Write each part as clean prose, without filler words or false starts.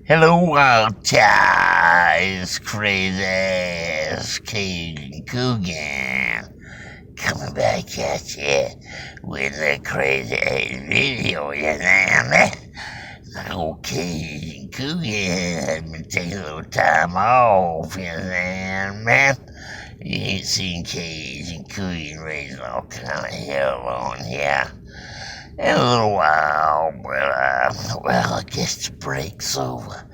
Hello out there, it's crazy ass Cajun Coogan coming back at you with a crazy ass video, you know, man. Old Cajun Coogan had been taking a little time off, you know, man. You ain't seen Cajun Coogan raising all kind of hell on here in a little while, but well, I guess the break's over.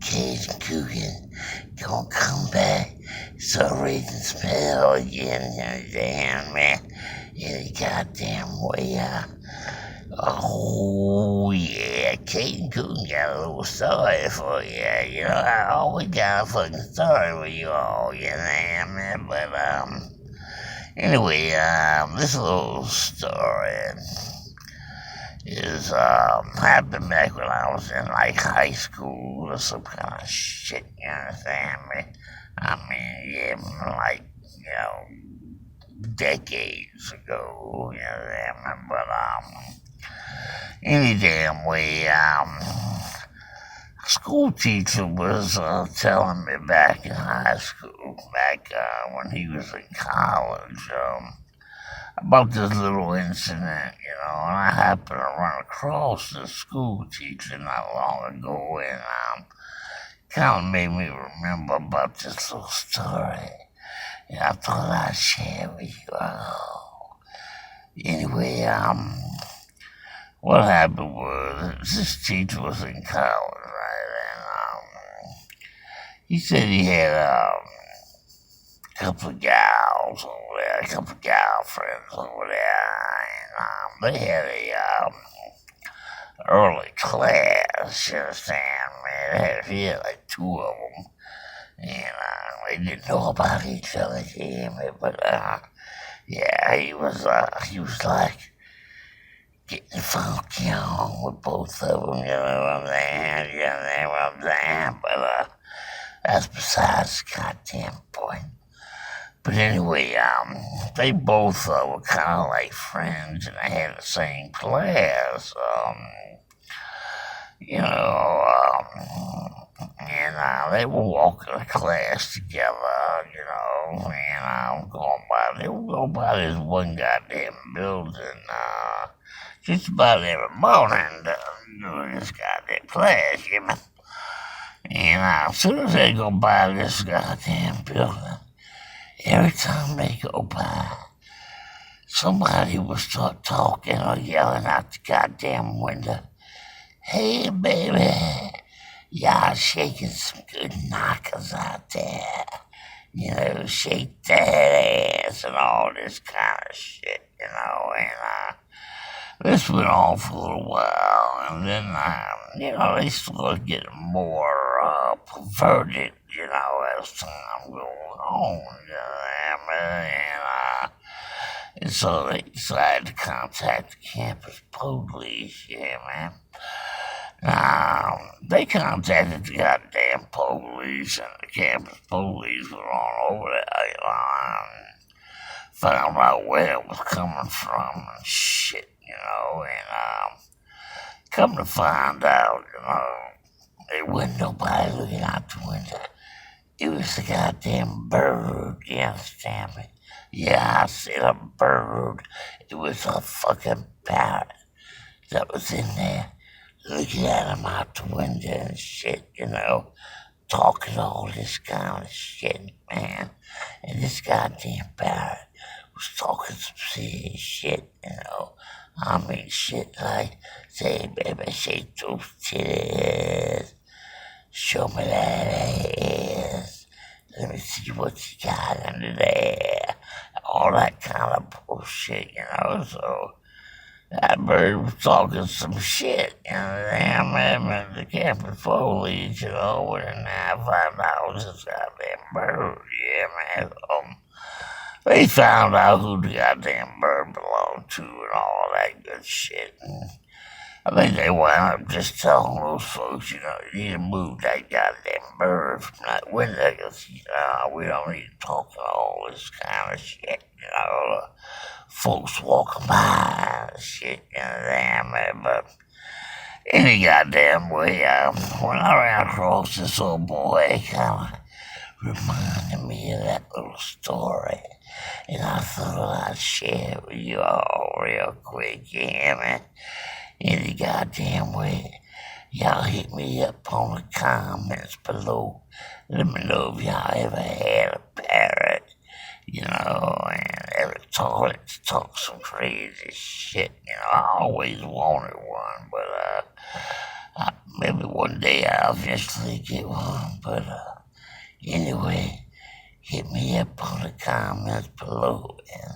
Cajun Coogan gonna come back, start raising spell again, damn man, in a goddamn way. Oh yeah, Cajun Coogan got a little story for you. You know, I always got a fucking story with you all, you know, man. But anyway, this little story is happened back when I was in like high school or some kind of shit, you understand me? I mean, yeah, like, decades ago, you know, but any damn way, school teacher was telling me back in high school, back when he was in college, about this little incident, and I happened to run across this school teacher not long ago, and kind of made me remember about this little story. And I thought I'd share with you all. Anyway, what happened was this teacher was in college, right? And he said he had a couple of gals over there, a couple of gal friends over there, and they had a early class, you understand, man. He had like two of them, and they didn't know about each other, but yeah, he was like getting funky on with both of them, you know what I'm saying, but that's besides the goddamn point. But anyway, they both were kind of like friends, and they had the same class, and they were walking to class together, and they would go by this one goddamn building, just about every morning during this goddamn class, you know. And as soon as they go by this goddamn building, every time they go by, somebody will start talking or yelling out the goddamn window, "Hey, baby, y'all shaking some good knockers out there. Shake that ass," and all this kind of shit, and this went on for a little while, and then, they started getting more perverted, as time goes on, and so they decided to contact the campus police, yeah, man. They contacted the goddamn police, and the campus police were on over there, and found out where it was coming from and shit, and come to find out, there wasn't nobody looking out the window. It was the goddamn bird, you understand me? Yeah, I said a bird. It was a fucking parrot that was in there looking at him out the window and shit, talking all this kind of shit, man. And this goddamn parrot was talking some serious shit, I mean, shit like, "Say, baby, shake those titties. Show me that ass. Let me see what you got under there." All that kind of bullshit, so that bird was talking some shit, damn man, the campus police, and I found out it was this goddamn bird, yeah, man. They found out who the goddamn bird belonged to and all that good shit. And I think they wound up just telling those folks, you need to move that goddamn bird from that window because, we don't need to talk all this kind of shit, folks walking by and shit, damn man. But Any goddamn way, when I ran across this old boy, it kind of reminded me of that little story. And I thought I'd share it with you all real quick, you hear me? Any goddamn way. Y'all hit me up on the comments below. Let me know if y'all ever had a parrot, and ever told it to talk some crazy shit. I always wanted one, but maybe one day I'll eventually get one. But anyway, hit me up on the comments below and